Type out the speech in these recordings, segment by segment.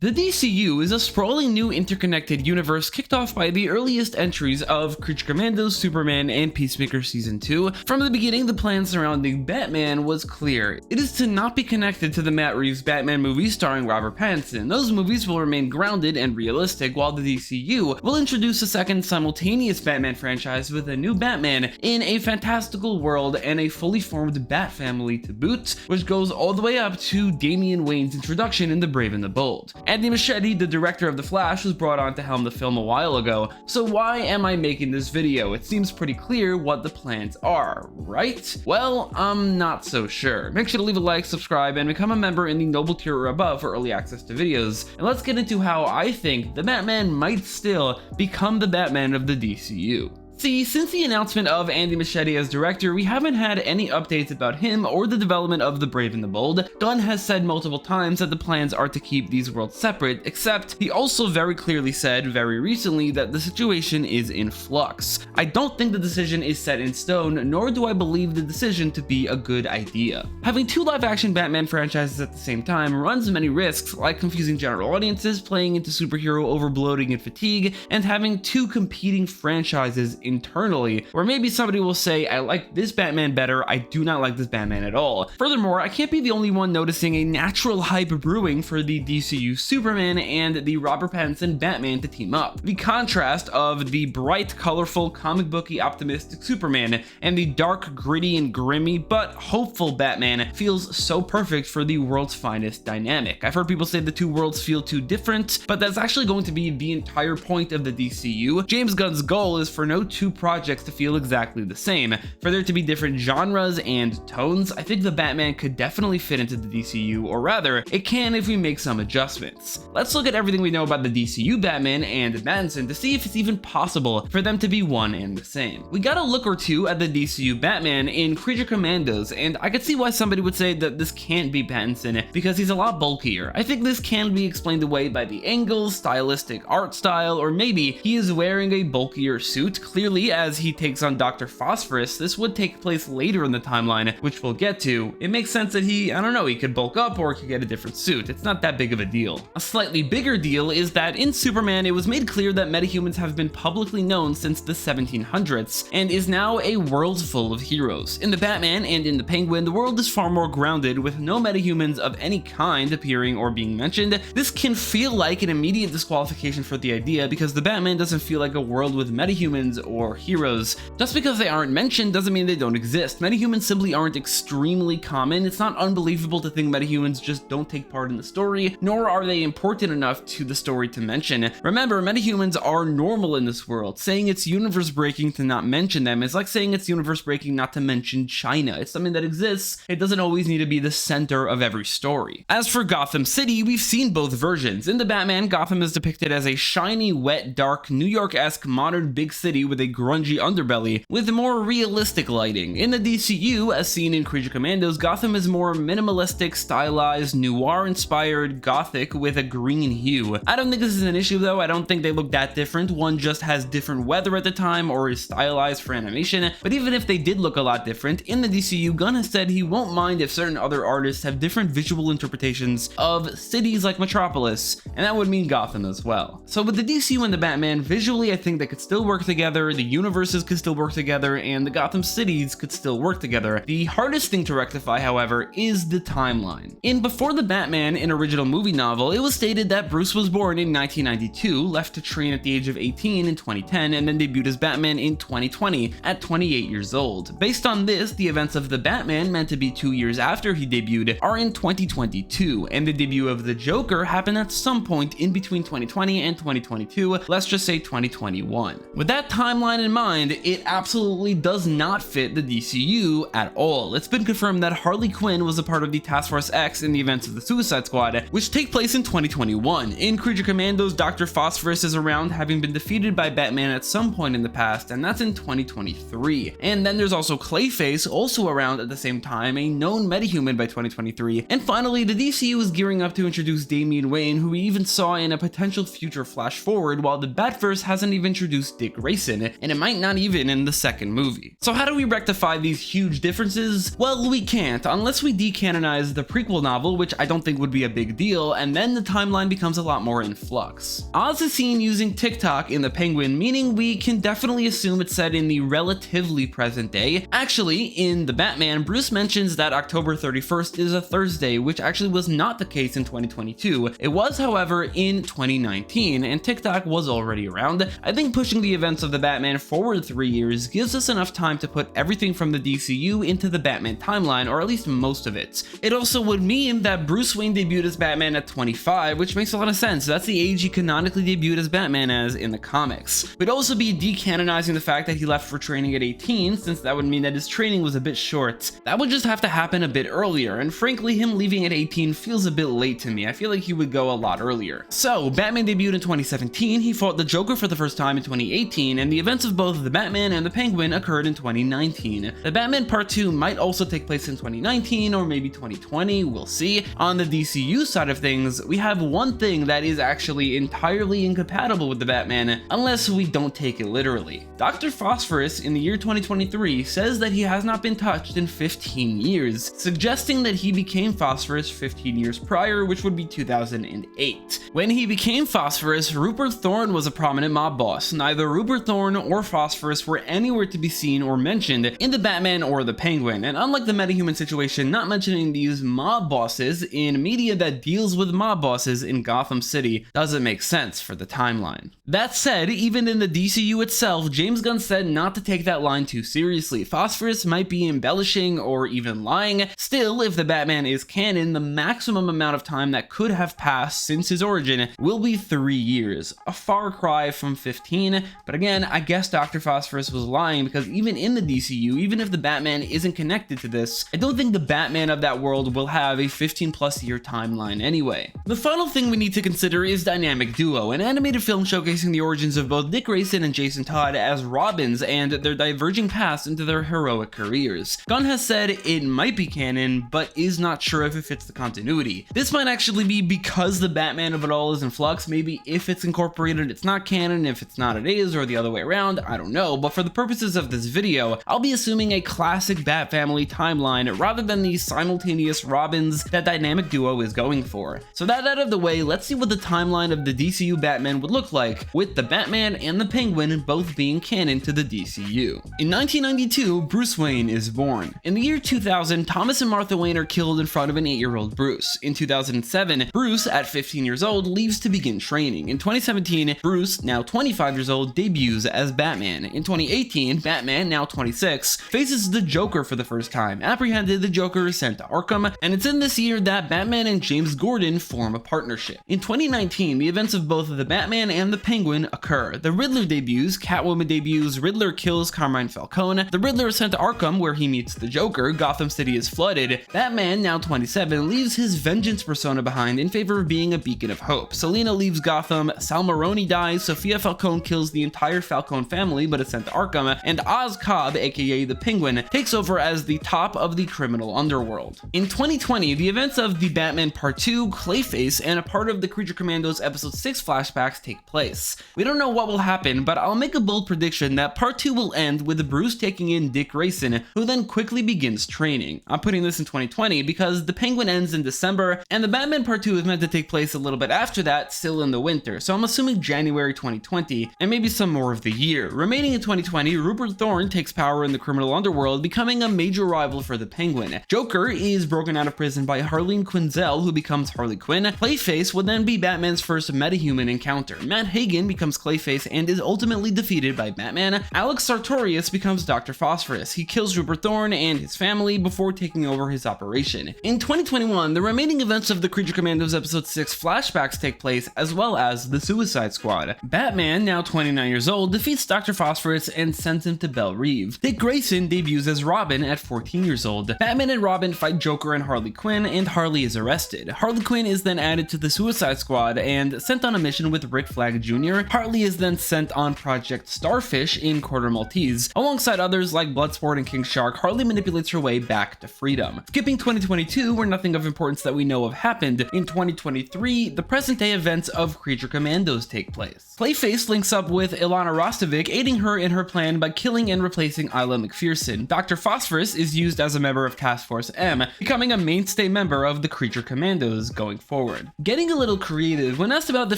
The DCU is a sprawling new interconnected universe kicked off by the earliest entries of Creature Commandos, Superman, and Peacemaker Season 2. From the beginning, the plan surrounding Batman was clear. It is to not be connected to the Matt Reeves Batman movies starring Robert Pattinson. Those movies will remain grounded and realistic, while the DCU will introduce a second simultaneous Batman franchise with a new Batman in a fantastical world and a fully formed Bat family to boot, which goes all the way up to Damian Wayne's introduction in The Brave and the Bold. Andy Muschietti, the director of The Flash, was brought on to helm the film a while ago, so why am I making this video? It seems pretty clear what the plans are, right? Well, I'm not so sure. Make sure to leave a like, subscribe, and become a member in the Noble tier or above for early access to videos, and let's get into how I think the Batman might still become the Batman of the DCU. See, since the announcement of Andy Muschietti as director, we haven't had any updates about him or the development of The Brave and the Bold. Gunn has said multiple times that the plans are to keep these worlds separate, except he also very clearly said very recently that the situation is in flux. I don't think the decision is set in stone, nor do I believe the decision to be a good idea. Having two live-action Batman franchises at the same time runs many risks, like confusing general audiences, playing into superhero overbloating and fatigue, and having two competing franchises internally, where maybe somebody will say, I like this Batman better, I do not like this Batman at all. Furthermore, I can't be the only one noticing a natural hype brewing for the DCU Superman and the Robert Pattinson Batman to team up. The contrast of the bright, colorful, comic booky, optimistic Superman and the dark, gritty, and grimy, but hopeful Batman feels so perfect for the world's finest dynamic. I've heard people say the two worlds feel too different, but that's actually going to be the entire point of the DCU. James Gunn's goal is for no two projects to feel exactly the same, for there to be different genres and tones. I think the Batman could definitely fit into the DCU, or rather, it can if we make some adjustments. Let's look at everything we know about the DCU Batman and Pattinson to see if it's even possible for them to be one and the same. We got a look or two at the DCU Batman in Creature Commandos, and I could see why somebody would say that this can't be Pattinson because he's a lot bulkier. I think this can be explained away by the angles, stylistic art style, or maybe he is wearing a bulkier suit. Clearly, as he takes on Dr. Phosphorus, this would take place later in the timeline, which we'll get to. It makes sense that he could bulk up or he could get a different suit. It's not that big of a deal. A slightly bigger deal is that in Superman, it was made clear that metahumans have been publicly known since the 1700s, and is now a world full of heroes. In the Batman and in the Penguin, the world is far more grounded, with no metahumans of any kind appearing or being mentioned. This can feel like an immediate disqualification for the idea, because the Batman doesn't feel like a world with metahumans or heroes. Just because they aren't mentioned doesn't mean they don't exist. Metahumans simply aren't extremely common. It's not unbelievable to think metahumans just don't take part in the story, nor are they important enough to the story to mention. Remember, metahumans are normal in this world. Saying it's universe breaking to not mention them is like saying it's universe breaking not to mention China. It's something that exists. It doesn't always need to be the center of every story. As for Gotham City, we've seen both versions. In the Batman, Gotham is depicted as a shiny, wet, dark, New York-esque modern big city with a grungy underbelly with more realistic lighting. In the DCU, as seen in Creature Commandos, Gotham is more minimalistic, stylized, noir-inspired, gothic with a green hue. I don't think this is an issue though. I don't think they look that different. One just has different weather at the time or is stylized for animation, but even if they did look a lot different, in the DCU, Gunn has said he won't mind if certain other artists have different visual interpretations of cities like Metropolis, and that would mean Gotham as well. So with the DCU and the Batman, visually I think they could still work together, the universes could still work together, and the Gotham cities could still work together. The hardest thing to rectify, however, is the timeline. In Before the Batman, an original movie novel, it was stated that Bruce was born in 1992, left to train at the age of 18 in 2010, and then debuted as Batman in 2020 at 28 years old. Based on this, the events of the Batman, meant to be 2 years after he debuted, are in 2022, and the debut of the Joker happened at some point in between 2020 and 2022, let's just say 2021. With that timeline in mind, it absolutely does not fit the DCU at all. It's been confirmed that Harley Quinn was a part of the Task Force X in the events of the Suicide Squad, which take place in 2021. In Creature Commandos, Dr. Phosphorus is around, having been defeated by Batman at some point in the past, and that's in 2023. And then there's also Clayface, also around at the same time, a known metahuman by 2023. And finally, the DCU is gearing up to introduce Damian Wayne, who we even saw in a potential future Flash Forward, while the Batverse hasn't even introduced Dick Grayson. and it might not even in the second movie. So how do we rectify these huge differences? Well, we can't, unless we decanonize the prequel novel, which I don't think would be a big deal, and then the timeline becomes a lot more in flux. Oz is seen using TikTok in the Penguin, meaning we can definitely assume it's set in the relatively present day. Actually, in the Batman, Bruce mentions that October 31st is a Thursday, which actually was not the case in 2022. It was, however, in 2019, and TikTok was already around. I think pushing the events of the Batman forward 3 years gives us enough time to put everything from the DCU into the Batman timeline, or at least most of it. It also would mean that Bruce Wayne debuted as Batman at 25, which makes a lot of sense. That's the age he canonically debuted as Batman as in the comics. We'd also be decanonizing the fact that he left for training at 18, since that would mean that his training was a bit short. That would just have to happen a bit earlier, and frankly, him leaving at 18 feels a bit late to me. I feel like he would go a lot earlier. So, Batman debuted in 2017, he fought the Joker for the first time in 2018, and the events of both the Batman and the Penguin occurred in 2019. The Batman Part 2 might also take place in 2019 or maybe 2020, we'll see. On the DCU side of things, we have one thing that is actually entirely incompatible with the Batman, unless we don't take it literally. Dr. Phosphorus in the year 2023 says that he has not been touched in 15 years, suggesting that he became Phosphorus 15 years prior, which would be 2008. When he became Phosphorus, Rupert Thorne was a prominent mob boss. Neither Rupert Thorne or Phosphorus were anywhere to be seen or mentioned in the Batman or the Penguin, and unlike the metahuman situation, not mentioning these mob bosses in media that deals with mob bosses in Gotham City doesn't make sense for the timeline. That said, even in the DCU itself, James Gunn said not to take that line too seriously. Phosphorus might be embellishing or even lying. Still, if the Batman is canon, the maximum amount of time that could have passed since his origin will be 3 years, a far cry from 15, but again, I guess Dr. Phosphorus was lying, because even in the DCU, even if the Batman isn't connected to this, I don't think the Batman of that world will have a 15+ year timeline anyway. The final thing we need to consider is Dynamic Duo, an animated film showcasing the origins of both Dick Grayson and Jason Todd as Robins and their diverging paths into their heroic careers. Gunn has said it might be canon, but is not sure if it fits the continuity. This might actually be because the Batman of it all is in flux. Maybe if it's incorporated, it's not canon, if it's not, it is, or the other way around, I don't know, but for the purposes of this video, I'll be assuming a classic Bat Family timeline rather than the simultaneous Robins that Dynamic Duo is going for. So that out of the way, let's see what the timeline of the DCU Batman would look like, with the Batman and the Penguin both being canon to the DCU. In 1992, Bruce Wayne is born. In the year 2000, Thomas and Martha Wayne are killed in front of an 8-year-old Bruce. In 2007, Bruce, at 15 years old, leaves to begin training. In 2017, Bruce, now 25 years old, debuts as Batman. In 2018, Batman, now 26, faces the Joker for the first time. Apprehended, the Joker is sent to Arkham, and it's in this year that Batman and James Gordon form a partnership. In 2019, the events of both the Batman and the Penguin occur. The Riddler debuts, Catwoman debuts, Riddler kills Carmine Falcone, the Riddler is sent to Arkham where he meets the Joker, Gotham City is flooded, Batman, now 27, leaves his vengeance persona behind in favor of being a beacon of hope. Selina leaves Gotham, Sal Maroni dies, Sophia Falcone kills the entire Falcone family but is sent to Arkham, and Oz Cobb, aka the Penguin, takes over as the top of the criminal underworld. In 2020, the events of the Batman Part 2, Clayface, and a part of the Creature Commandos Episode 6 flashbacks take place. We don't know what will happen, but I'll make a bold prediction that Part 2 will end with Bruce taking in Dick Grayson, who then quickly begins training. I'm putting this in 2020 because the Penguin ends in December, and the Batman Part 2 is meant to take place a little bit after that, still in the winter, so I'm assuming January 2020, and maybe some more of the year. Remaining in 2020, Rupert Thorne takes power in the criminal underworld, becoming a major rival for the Penguin. Joker is broken out of prison by Harleen Quinzel, who becomes Harley Quinn. Clayface would then be Batman's first metahuman encounter. Matt Hagen becomes Clayface and is ultimately defeated by Batman. Alex Sartorius becomes Dr. Phosphorus. He kills Rupert Thorne and his family before taking over his operation. In 2021, the remaining events of the Creature Commandos Episode 6 flashbacks take place, as well as the Suicide Squad. Batman, now 29 years old, defeats Dr. Phosphorus and sends him to Belle Reve. Dick Grayson debuts as Robin at 14 years old. Batman and Robin fight Joker and Harley Quinn, and Harley is arrested. Harley Quinn is then added to the Suicide Squad and sent on a mission with Rick Flag Jr. Harley is then sent on Project Starfish in Quarter Maltese. Alongside others like Bloodsport and King Shark, Harley manipulates her way back to freedom. Skipping 2022, where nothing of importance that we know of happened, in 2023, the present-day events of Creature Commandos take place. Clayface links up with Ilana Bostwick aiding her in her plan by killing and replacing Isla McPherson. Dr. Phosphorus is used as a member of Task Force M, becoming a mainstay member of the Creature Commandos going forward. Getting a little creative, when asked about the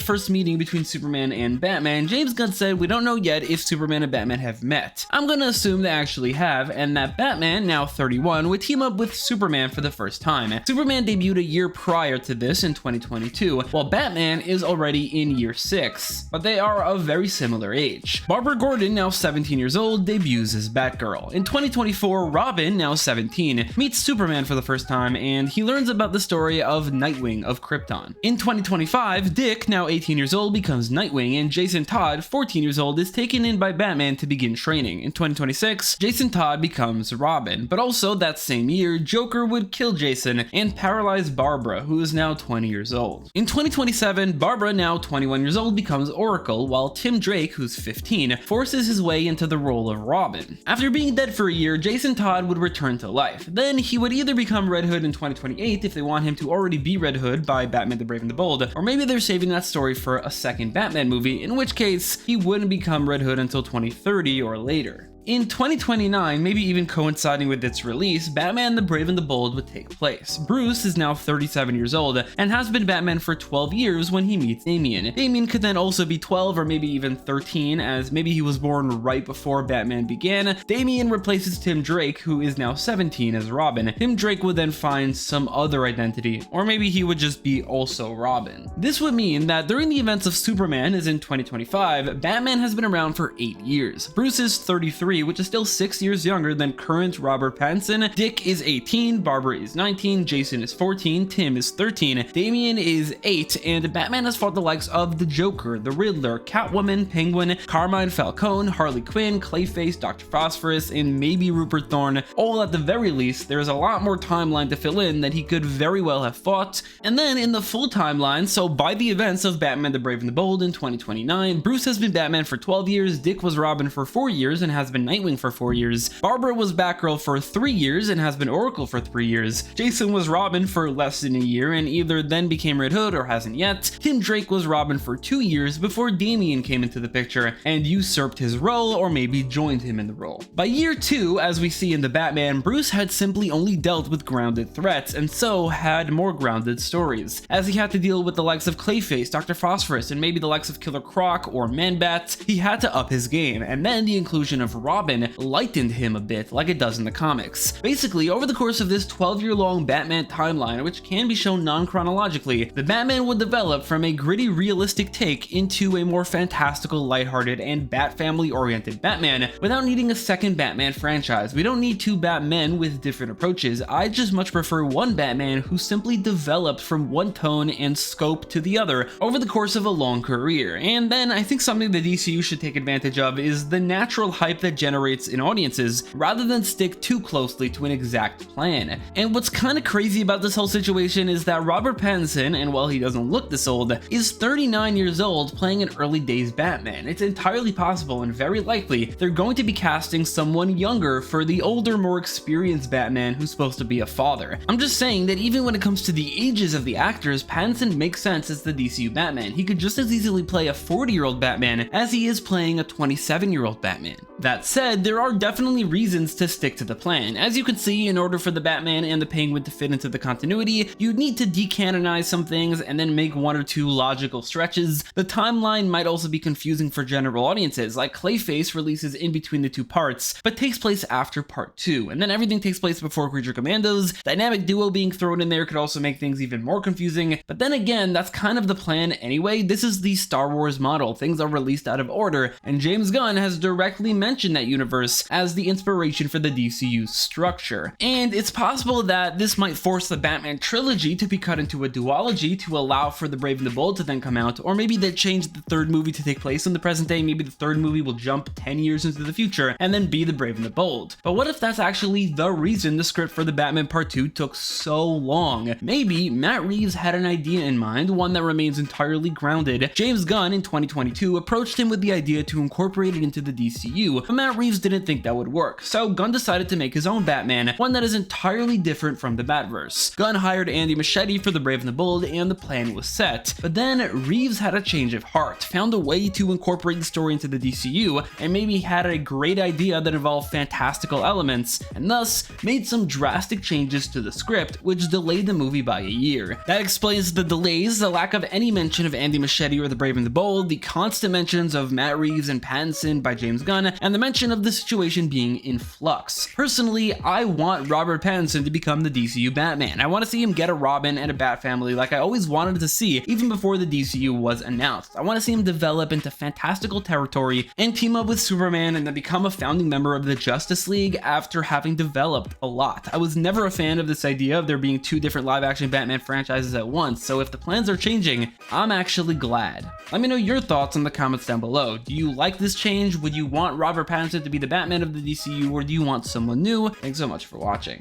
first meeting between Superman and Batman, James Gunn said, "We don't know yet if Superman and Batman have met. I'm gonna assume they actually have, and that Batman, now 31, would team up with Superman for the first time. Superman debuted a year prior to this in 2022, while Batman is already in year 6, but they are of very similar age. Barbara Gordon, now 17 years old, debuts as Batgirl. In 2024, Robin, now 17, meets Superman for the first time, and he learns about the story of Nightwing of Krypton. In 2025, Dick, now 18 years old, becomes Nightwing, and Jason Todd, 14 years old, is taken in by Batman to begin training. In 2026, Jason Todd becomes Robin, but also that same year, Joker would kill Jason and paralyze Barbara, who is now 20 years old. In 2027, Barbara, now 21 years old, becomes Oracle, while Tim Drake, who's 15, forces his way into the role of Robin. After being dead for a year, Jason Todd would return to life. Then he would either become Red Hood in 2028 if they want him to already be Red Hood by Batman the Brave and the Bold, or maybe they're saving that story for a second Batman movie, in which case he wouldn't become Red Hood until 2030 or later. In 2029, maybe even coinciding with its release, Batman the Brave and the Bold would take place. Bruce is now 37 years old and has been Batman for 12 years when he meets Damian. Damian could then also be 12 or maybe even 13, as maybe he was born right before Batman began. Damian replaces Tim Drake, who is now 17, as Robin. Tim Drake would then find some other identity, or maybe he would just be also Robin. This would mean that during the events of Superman, as in 2025, Batman has been around for 8 years. Bruce is 33, which is still 6 years younger than current Robert Pattinson. Dick is 18, Barbara is 19, Jason is 14, Tim is 13, Damian is 8, and Batman has fought the likes of the Joker, the Riddler, Catwoman, Penguin, Carmine Falcone, Harley Quinn, Clayface, Dr. Phosphorus, and maybe Rupert Thorne. All at the very least, there's a lot more timeline to fill in that he could very well have fought. And then in the full timeline, so by the events of Batman the Brave and the Bold in 2029, Bruce has been Batman for 12 years, Dick was Robin for 4 years and has been Nightwing for 4 years, Barbara was Batgirl for 3 years and has been Oracle for 3 years, Jason was Robin for less than a year and either then became Red Hood or hasn't yet, Tim Drake was Robin for 2 years before Damian came into the picture and usurped his role or maybe joined him in the role. By year 2, as we see in the Batman, Bruce had simply only dealt with grounded threats and so had more grounded stories. As he had to deal with the likes of Clayface, Dr. Phosphorus, and maybe the likes of Killer Croc or Man-Bat, he had to up his game, and then the inclusion of Robin lightened him a bit like it does in the comics. Basically, over the course of this 12-year-long Batman timeline, which can be shown non-chronologically, the Batman would develop from a gritty, realistic take into a more fantastical, lighthearted, and Bat family-oriented Batman without needing a second Batman franchise. We don't need two Batmen with different approaches. I just much prefer one Batman who simply developed from one tone and scope to the other over the course of a long career. And then I think something the DCU should take advantage of is the natural hype that generates in audiences rather than stick too closely to an exact plan. And what's kind of crazy about this whole situation is that Robert Pattinson, and while he doesn't look this old, is 39 years old playing an early days Batman. It's entirely possible and very likely they're going to be casting someone younger for the older, more experienced Batman who's supposed to be a father. I'm just saying that even when it comes to the ages of the actors, Pattinson makes sense as the DCU Batman. He could just as easily play a 40-year-old Batman as he is playing a 27-year-old Batman. That said, there are definitely reasons to stick to the plan. As you can see, in order for the Batman and the Penguin to fit into the continuity, you'd need to decanonize some things and then make one or two logical stretches. The timeline might also be confusing for general audiences, like Clayface releases in between the two parts, but takes place after part 2, and then everything takes place before Creature Commandos. Dynamic duo being thrown in there could also make things even more confusing, but then again, that's kind of the plan anyway. This is the Star Wars model. Things are released out of order, and James Gunn has directly mentioned that universe as the inspiration for the DCU structure. And it's possible that this might force the Batman trilogy to be cut into a duology to allow for the Brave and the Bold to then come out, or maybe they change the third movie to take place in the present day. Maybe the third movie will jump 10 years into the future and then be the Brave and the Bold. But what if that's actually the reason the script for the Batman Part 2 took so long? Maybe Matt Reeves had an idea in mind, one that remains entirely grounded. James Gunn in 2022 approached him with the idea to incorporate it into the DCU, but Matt Reeves didn't think that would work, so Gunn decided to make his own Batman, one that is entirely different from the Batverse. Gunn hired Andy Muschietti for The Brave and the Bold, and the plan was set. But then Reeves had a change of heart, found a way to incorporate the story into the DCU, and maybe had a great idea that involved fantastical elements, and thus made some drastic changes to the script, which delayed the movie by a year. That explains the delays, the lack of any mention of Andy Muschietti or The Brave and the Bold, the constant mentions of Matt Reeves and Pattinson by James Gunn, and the mention of the situation being in flux. Personally, I want Robert Pattinson to become the DCU Batman. I want to see him get a Robin and a Bat family like I always wanted to see, even before the DCU was announced. I want to see him develop into fantastical territory and team up with Superman and then become a founding member of the Justice League after having developed a lot. I was never a fan of this idea of there being two different live-action Batman franchises at once, so if the plans are changing, I'm actually glad. Let me know your thoughts in the comments down below. Do you like this change? Would you want Robert Pattinson to be the Batman of the DCU, or do you want someone new? Thanks so much for watching.